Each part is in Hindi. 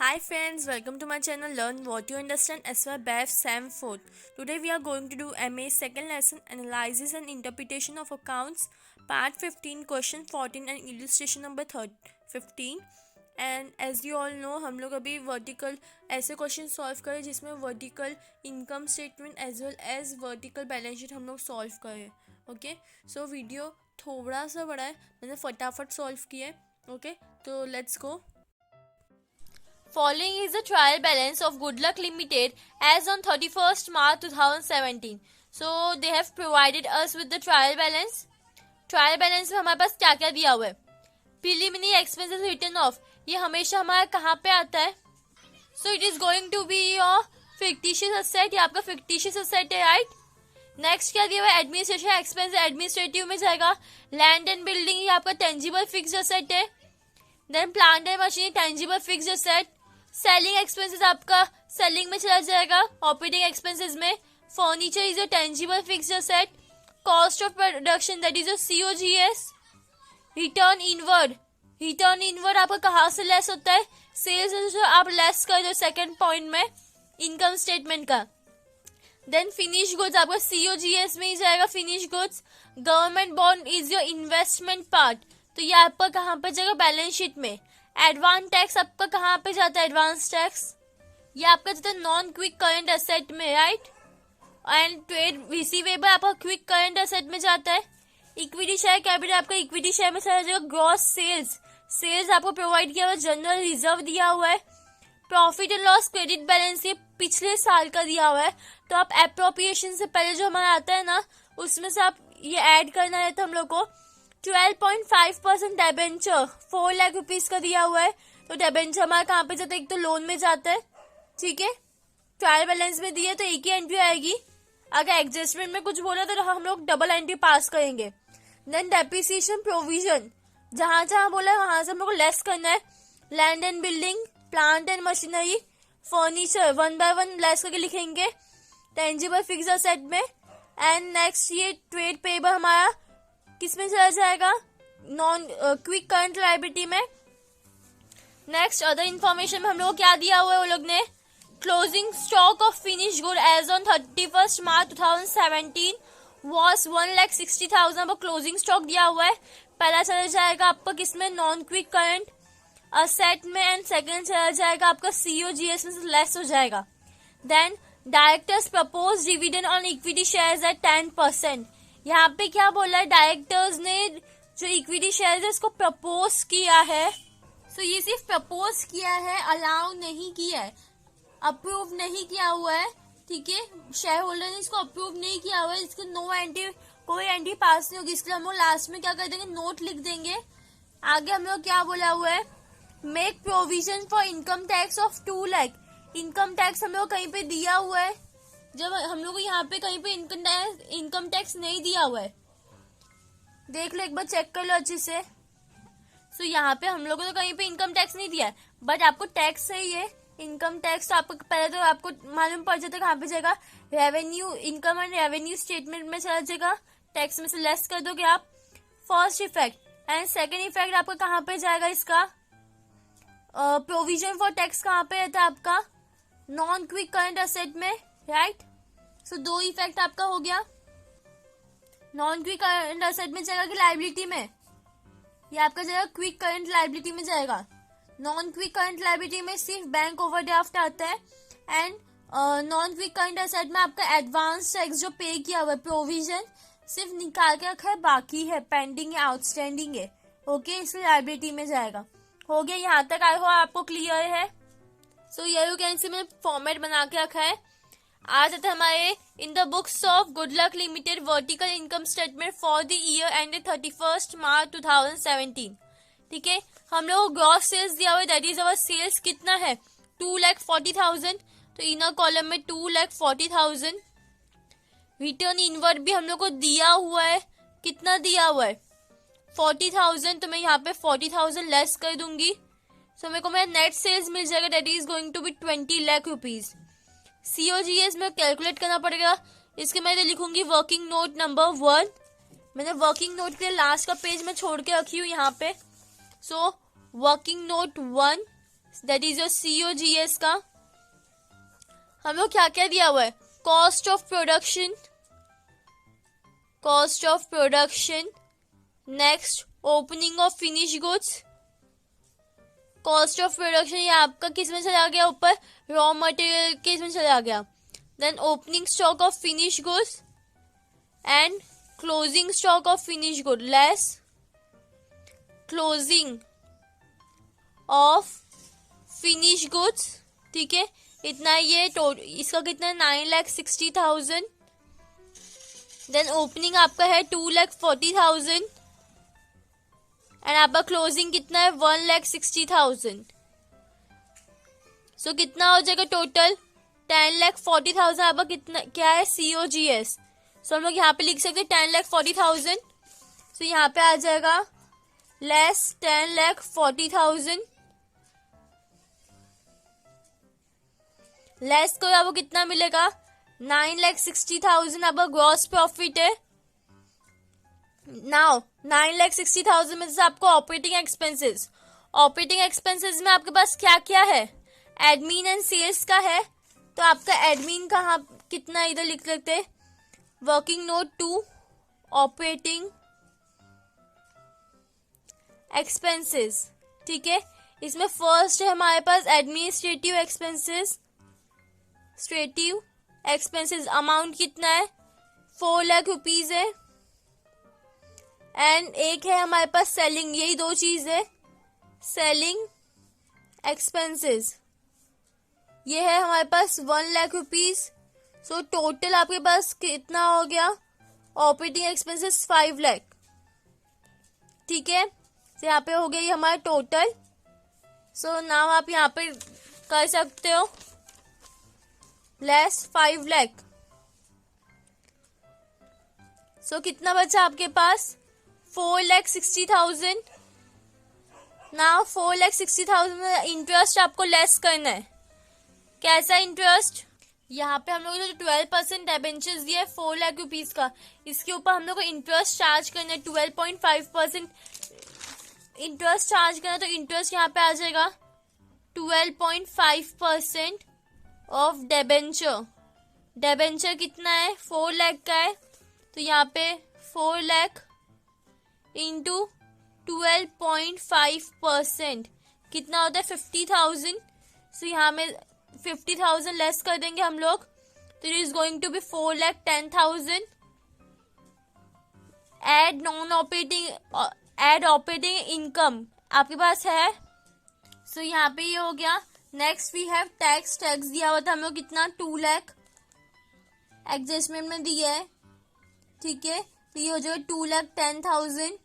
Hi friends, welcome to my channel Learn What You Understand SY BF Sam 4th. Today we are going to do MA second lesson Analysis and Interpretation of Accounts part 15 question 14 and illustration number 15. And as you all know हम लोग अभी वर्टिकल ऐसे क्वेश्चन सॉल्व करें जिसमें vertical income statement as well as vertical balance sheet हम लोग सॉल्व करें. ओके, सो वीडियो थोड़ा सा बड़ा है, मैंने फटाफट सॉल्व किया है. ओके, तो let's go. Following is the trial balance of Good Luck Limited as on 31st March 2017. So they have provided us with the trial balance. Trial balance में हमारे पास क्या क्या दिया हुआ है. Preliminary expenses written off, ये हमेशा हमारा कहाँ पे आता है. So it is going to be your fictitious asset, ये आपका fictitious asset है, right? नेक्स्ट क्या दिया हुआ है. एडमिनिस्ट्रेशन एक्सपेंस एडमिनिस्ट्रेटिव में जाएगा. लैंड एंड बिल्डिंग ये आपका टेंजिबल फिक्स्ड एसेट है. Then plant and machinery tangible fixed asset. Selling expenses आपका सेलिंग में चला जाएगा. ऑपरेटिंग एक्सपेंसेस में furniture is a tangible fixed asset. Cost of production that is a COGS. Return inward आपका कहाँ से लेस होता है. सेल्स से जो आप लेस कर दो सेकंड पॉइंट में इनकम स्टेटमेंट का. देन फिनिश गुड्स आपका COGS में ही जाएगा. Finish goods. Government bond is your investment part, तो ये आपका कहाँ पे जाएगा. बैलेंस शीट में. एडवांस टैक्स आपका कहाँ पे जाता है. एडवांस टैक्स ये आपका जाता है नॉन क्विक करंट एसेट में, राइट. एंड ट्रेड रिसीवेबल आपका क्विक करंट एसेट में जाता है. इक्विटी शेयर कैपिटल आपका इक्विटी शेयर में चला जाएगा. ग्रॉस सेल्स आपको प्रोवाइड किया हुआ. जनरल रिजर्व दिया हुआ है. Profit and loss credit balance ये पिछले साल का दिया हुआ है, तो आप एप्रोप्रिएशन से पहले जो हमारा आता है ना उसमें से आप ये ऐड करना है. तो हम लोग को 12.5% डेबेंचर 4 लाख रुपीज का दिया हुआ है. तो डेबेंचर हमारा कहाँ पे जाता है. एक तो लोन में जाता है, ठीक है. ट्रायल बैलेंस में दिया तो एक ही एंट्री आएगी. अगर एडजस्टमेंट में कुछ बोला तो हम लोग डबल एंट्री पास करेंगे. देन डेप्रिसिएशन प्रोविजन जहां जहां बोला है वहां से हम लोग को लेस करना है. Land and building, plant and machinery, furniture 1 by 1 less करके लिखेंगे टेंजिबल फिक्स्ड एसेट में. एंड नेक्स्ट ये ट्रेड पेबल हमारा किसमें चला जाएगा. नॉन क्विक करंट लायबिलिटी में. नेक्स्ट अदर इन्फॉर्मेशन में हम लोग क्या दिया हुआ है वो लोग ने. Closing stock of finish good as on 31st March 2017 was 1,60,000 पर क्लोजिंग स्टॉक दिया हुआ है. पहला चला जाएगा आपका किसमें. नॉन क्विक करंट असेट में. एंड सेकेंड चला जाएगा आपका COGS में से लेस हो जाएगा. Then directors propose dividend on equity shares at 10%. यहाँ पे क्या बोला है. डायरेक्टर्स ने जो इक्विटी शेयर है इसको प्रपोज किया है. सो ये सिर्फ प्रपोज किया है, अलाउ नहीं किया है, अप्रूव नहीं किया हुआ है, ठीक है. शेयर होल्डर ने इसको अप्रूव नहीं किया हुआ है. इसके नो एंट्री, कोई एंट्री पास नहीं होगी. इसके लिए हम लोग लास्ट में क्या कर देंगे, नोट लिख देंगे. आगे हम लोग क्या बोला हुआ है. Make provision for income tax of 2 lakh. Income tax हम लोग कहीं पे दिया हुआ है. जब हम लोग को यहाँ पे कहीं पे इनकम टैक्स नहीं दिया हुआ है, देख लो एक बार चेक कर लो अच्छे से. सो यहाँ पे हम लोग को तो कहीं पे इनकम टैक्स नहीं दिया है, बट आपको टैक्स चाहिए इनकम टैक्स. तो आपको पहले तो आपको मालूम पड़ जाता है कहाँ पे जाएगा. Revenue, income and revenue statement में चला जाएगा. टैक्स में से लेस कर दोगे आप. First effect and second effect आपका कहाँ पे जाएगा. इसका प्रोविजन फॉर टैक्स कहाँ पे रहता है आपका. नॉन क्विक करंट एसेट में, राइट. सो 2 इफेक्ट आपका हो गया. नॉन क्विक करंट एसेट में जाएगा कि लायबिलिटी में. ये आपका जाएगा क्विक करंट लायबिलिटी में जाएगा. नॉन क्विक करंट लायबिलिटी में सिर्फ बैंक ओवरड्राफ्ट आता है. And non quick current asset में आपका एडवांस टैक्स जो पे किया हुआ है प्रोविजन सिर्फ निकाल के रखा है, बाकी है, पेंडिंग है, आउटस्टैंडिंग है. ओके, इसलिए लायबिलिटी में जाएगा. हो गया यहाँ तक. आई होप आपको क्लियर है. सो यू कैन सी मैंने फॉर्मेट बना के रखा है. आज था हमारे in the books of good luck limited vertical income statement for the year ended 31st March 2017. ठीक है. हम लोग ग्रॉस सेल्स दिया हुआ है, दैट इज अवर सेल्स कितना है 2,40,000. तो इनर कॉलम में 2,40,000. रिटर्न इनवर्ड भी हम लोग को दिया हुआ है. कितना दिया हुआ है 40,000. तो मैं यहाँ पे 40,000 लेस कर दूंगी. सो मेरे को मेरा नेट सेल्स मिल जाएगा, that is going to be 20 lakh rupees. COGS में कैलकुलेट करना पड़ेगा. इसके मैं लिखूंगी वर्किंग नोट नंबर 1. मैंने वर्किंग नोट के लिए लास्ट का पेज में छोड़ के रखी हूँ यहाँ पे. So working note 1 that is your COGS का। हम लोग क्या क्या दिया हुआ है, cost of production, cost of production, next opening of finish goods, cost of production ये आपका किस में चला गया, ऊपर रॉ मटेरियल के इसमें चला गया, then opening stock of finish goods and closing stock of finish good less closing of finish goods. ठीक है, इतना ये इसका कितना 9,60,000। देन ओपनिंग आपका है 2,40,000 एंड आपका क्लोजिंग कितना है 1,60,000। सो कितना हो जाएगा टोटल 10,40,000। आपका कितना क्या है COGS। सो हम लोग यहाँ पे लिख सकते हैं 10,40,000। सो यहाँ पे आ जाएगा लेस 10,40,000 लेस को आपको कितना मिलेगा 9,60,000 आपका ग्रॉस प्रॉफिट है। नाउ 9,60,000 में से आपको ऑपरेटिंग एक्सपेंसेस, ऑपरेटिंग एक्सपेंसेस में आपके पास क्या क्या है, एडमिन एंड सेल्स का है। तो आपका एडमिन का कितना इधर लिख सकते हैं, वर्किंग नोट 2 ऑपरेटिंग एक्सपेंसेस। ठीक है, इसमें फर्स्ट है हमारे पास administrative expenses, administrative expenses amount कितना है 4 लाख रुपीज है। एंड एक है हमारे पास सेलिंग, यही दो चीज है, सेलिंग एक्सपेंसेस ये है हमारे पास 1 लाख रुपीज। सो टोटल आपके पास कितना हो गया, ऑपरेटिंग एक्सपेंसेस 5 लाख। ठीक है, तो यहाँ पे हो गया ये हमारा टोटल। सो नाउ आप यहाँ पे कर सकते हो लेस 5 लाख। सो कितना बचा आपके पास 4,60,000। नाउ 4,60,000 में इंटरेस्ट आपको लेस करना है। कैसा इंटरेस्ट, यहाँ पे हम लोग जो 12% डिबेंचर्स दिया है 4 लाख रुपीज का, इसके ऊपर हम लोग को इंटरेस्ट चार्ज करना है 12.5% इंटरेस्ट चार्ज करना। तो इंटरेस्ट यहाँ पे आ जाएगा 12.5% ऑफ डिबेंचर। डिबेंचर कितना है 4 लाख का है, तो यहाँ पे 4 लाख इंटू 12.5% कितना होता है 50,000। सो यहाँ में 50,000 लेस कर देंगे हम लोग, तो it is going to be 4,10,000। Add non operating, add operating income आपके पास है। सो यहाँ पे ये हो गया। Next we have tax, tax दिया हुआ था हम लोग कितना 2 लाख एडजस्टमेंट में दिया है। ठीक है, तो ये हो जाएगा 2,10,000।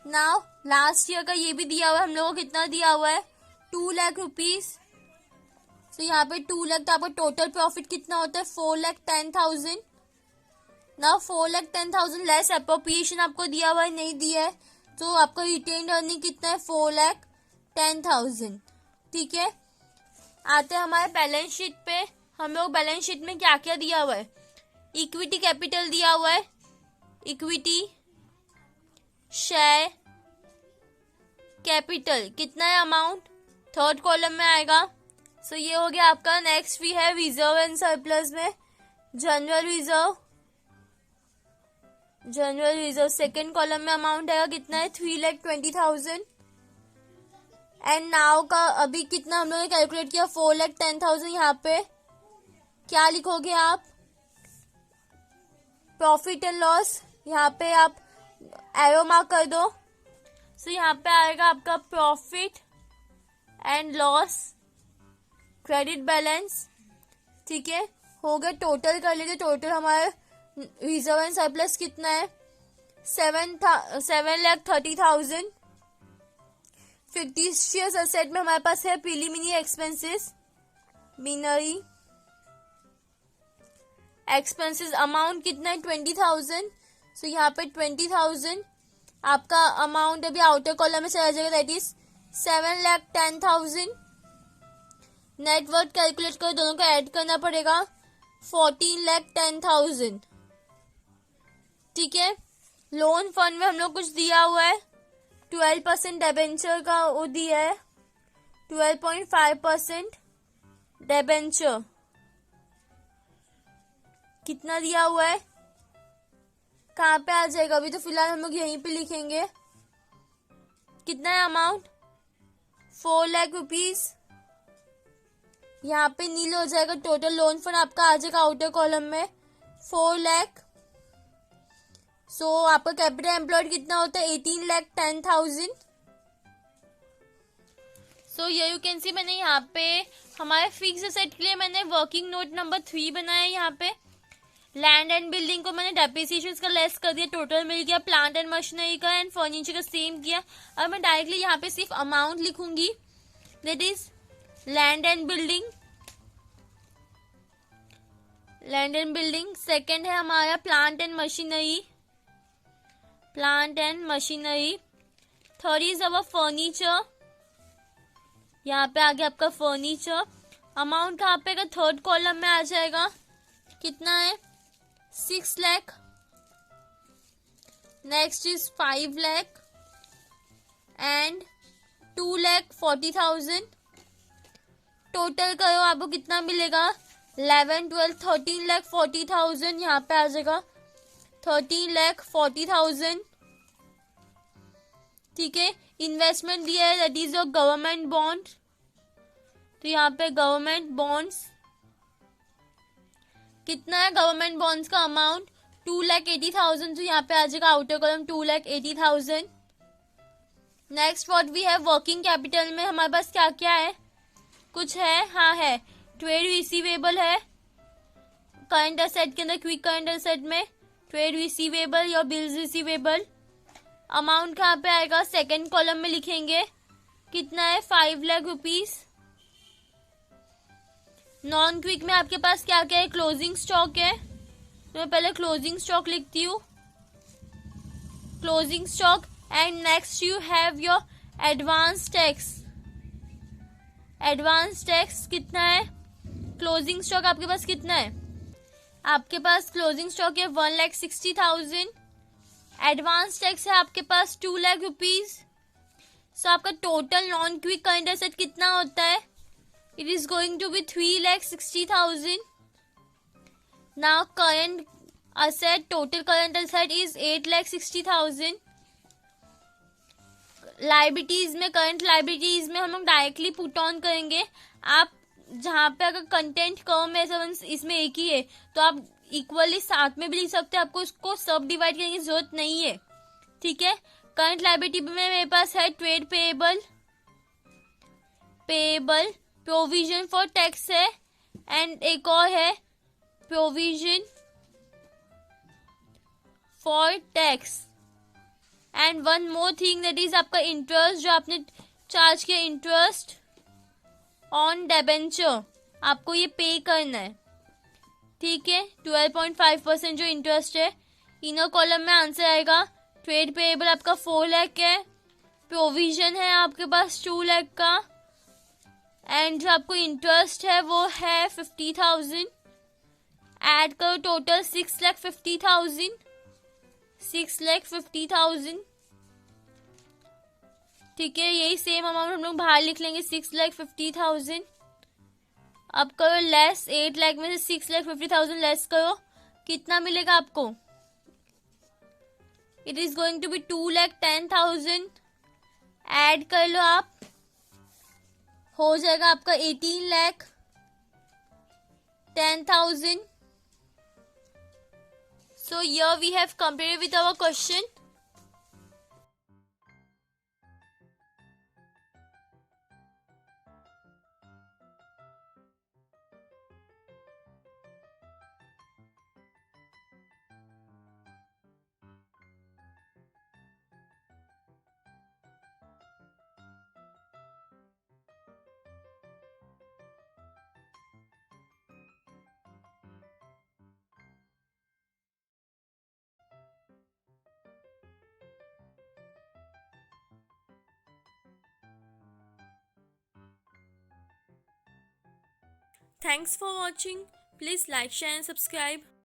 नाउ लास्ट ईयर का ये भी दिया हुआ है हम लोगों को, कितना दिया हुआ है 2 लाख रुपीज। सो यहाँ पे 2 लाख, तो आपका टोटल प्रॉफिट कितना होता है 4,10,000। नाउ 4,10,000 लेस अप्रोप्रिएशन आपको दिया हुआ है, नहीं दिया है, तो आपका रिटेन अर्निंग कितना है 4,10,000। ठीक है, आते हैं हमारे बैलेंस शीट पे। हम लोग बैलेंस शीट में क्या क्या दिया हुआ है, इक्विटी कैपिटल दिया हुआ है, इक्विटी शेयर कैपिटल कितना है अमाउंट, थर्ड कॉलम में आएगा। सो ये हो गया आपका। नेक्स्ट वी है रिजर्व एंड सरप्लस में general reserve, general reserve second column में अमाउंट आएगा कितना है 3,20,000। एंड नाउ का अभी कितना हम लोगों ने कैलकुलेट किया 4,10,000। यहाँ पे क्या लिखोगे आप, प्रॉफिट एंड लॉस, यहाँ पे आप एरो मार्क कर दो। सो यहाँ पे आएगा आपका profit and loss credit balance. ठीक है, हो गया। टोटल कर लेते, टोटल हमारा रिजर्व एंड सरप्लस कितना है 7,30,000। फिक्टिशियस असेट में हमारे पास है प्रीलिमिनरी एक्सपेंसेस, मिनरी एक्सपेंसेस अमाउंट कितना है 20,000। सो यहाँ पे 20,000 आपका अमाउंट अभी आउटर कॉलम में चला जाएगा, दैट इज 7,10,000। नेटवर्थ कैलकुलेट कर, दोनों को ऐड करना पड़ेगा 14,10,000। ठीक है, लोन फंड में हम लोग कुछ दिया हुआ है 12% डिबेंचर का वो दिया है 12.5% डिबेंचर कितना दिया हुआ है, कहाँ पे आ जाएगा, अभी तो फिलहाल हम लोग यहीं पे लिखेंगे। कितना है अमाउंट, 4 लाख रुपीज। यहाँ पे नील हो जाएगा, टोटल लोन फंड आपका आ जाएगा आउटर कॉलम में 4 लाख। सो आपका कैपिटल एम्प्लॉयड कितना होता है, 18,10,000। सो ये यू कैन सी मैंने यहाँ पे हमारे फिक्स एसेट के लिए मैंने वर्किंग नोट नंबर 3 बनाया है। यहाँ पे लैंड एंड बिल्डिंग को मैंने डेप्रिसिएशन का लेस कर दिया, टोटल मिल गया। प्लांट एंड मशीनरी का एंड फर्नीचर का सेम किया। अब मैं डायरेक्टली यहाँ पे सिर्फ अमाउंट लिखूंगी, that is land and building. Land and building second है हमारा plant and machinery, plant and machinery. Third is our furniture, यहाँ पे आ गया आपका फर्नीचर। अमाउंट कहाँ पे का थर्ड कॉलम में आ जाएगा, कितना है 6 lakh. Next is 5 lakh and 2,40,000। Total करो आपको कितना मिलेगा, 11, 12, 13,40,000। यहाँ पे आ जाएगा 13,40,000। ठीक है, इन्वेस्टमेंट दिया है that is your government bond, तो यहाँ पे गवर्नमेंट बॉन्ड्स कितना है, गवर्नमेंट बॉन्ड्स का अमाउंट 2,80,000, तो यहाँ पे आ जाएगा outer column 2,80,000। Next what we have working capital में हमारे पास क्या क्या है, कुछ है, हाँ है, ट्रेड रिसीवेबल है करंट एसेट के अंदर, क्विक करंट एसेट में ट्रेड रिसीवेबल या बिल्स रिसीवेबल। अमाउंट कहाँ पे आएगा, सेकेंड कॉलम में लिखेंगे, कितना है 5 लाख रुपीज। नॉन क्विक में आपके पास क्या क्या है, क्लोजिंग स्टॉक है, तो मैं पहले क्लोजिंग स्टॉक लिखती हूँ, closing stock. And next you have your advance tax. Advance tax कितना है, क्लोजिंग स्टॉक आपके पास कितना है, आपके पास क्लोजिंग स्टॉक है 1,60,000। एडवांस टैक्स है आपके पास 2 लाख रुपीज। सो आपका total non quick current asset कितना होता है, it is going to be 3,60,000। Now current asset, total current asset is 8,60,000। Liabilities में, करंट लाइबिलिटीज में हम लोग डायरेक्टली पुट ऑन करेंगे। आप जहाँ पे अगर कंटेंट कम है, सब इसमें एक ही है, तो आप इक्वली साथ में भी लिख सकते हैं, आपको इसको सब डिवाइड करने की जरूरत नहीं है। ठीक है, करंट लायबिलिटी में मेरे पास है trade payable, payable, provision for tax है, एंड एक और है provision for tax, and one more thing that is आपका इंटरेस्ट, जो आपने चार्ज किया, इंटरेस्ट ऑन डिबेंचर, आपको ये पे करना है। ठीक है, 12.5% जो इंटरेस्ट है। इनर कॉलम में आंसर आएगा, ट्रेड पेएबल आपका 4 लाख है, प्रोविजन है आपके पास 2 लाख का, एंड जो आपको इंटरेस्ट है वो है 50,000। ऐड करो टोटल 6,50,000, 6,50,000। ठीक है, यही सेम अमाउंट हम लोग बाहर लिख लेंगे 6,50,000। अब करो लेस, 8 लाख में से 6,50,000 लेस करो, कितना मिलेगा आपको, it is going to be 2,10,000। Add कर लो आप, हो जाएगा आपका 18,10,000। So here we have completed with our question. Thanks for watching. Please like, share and subscribe.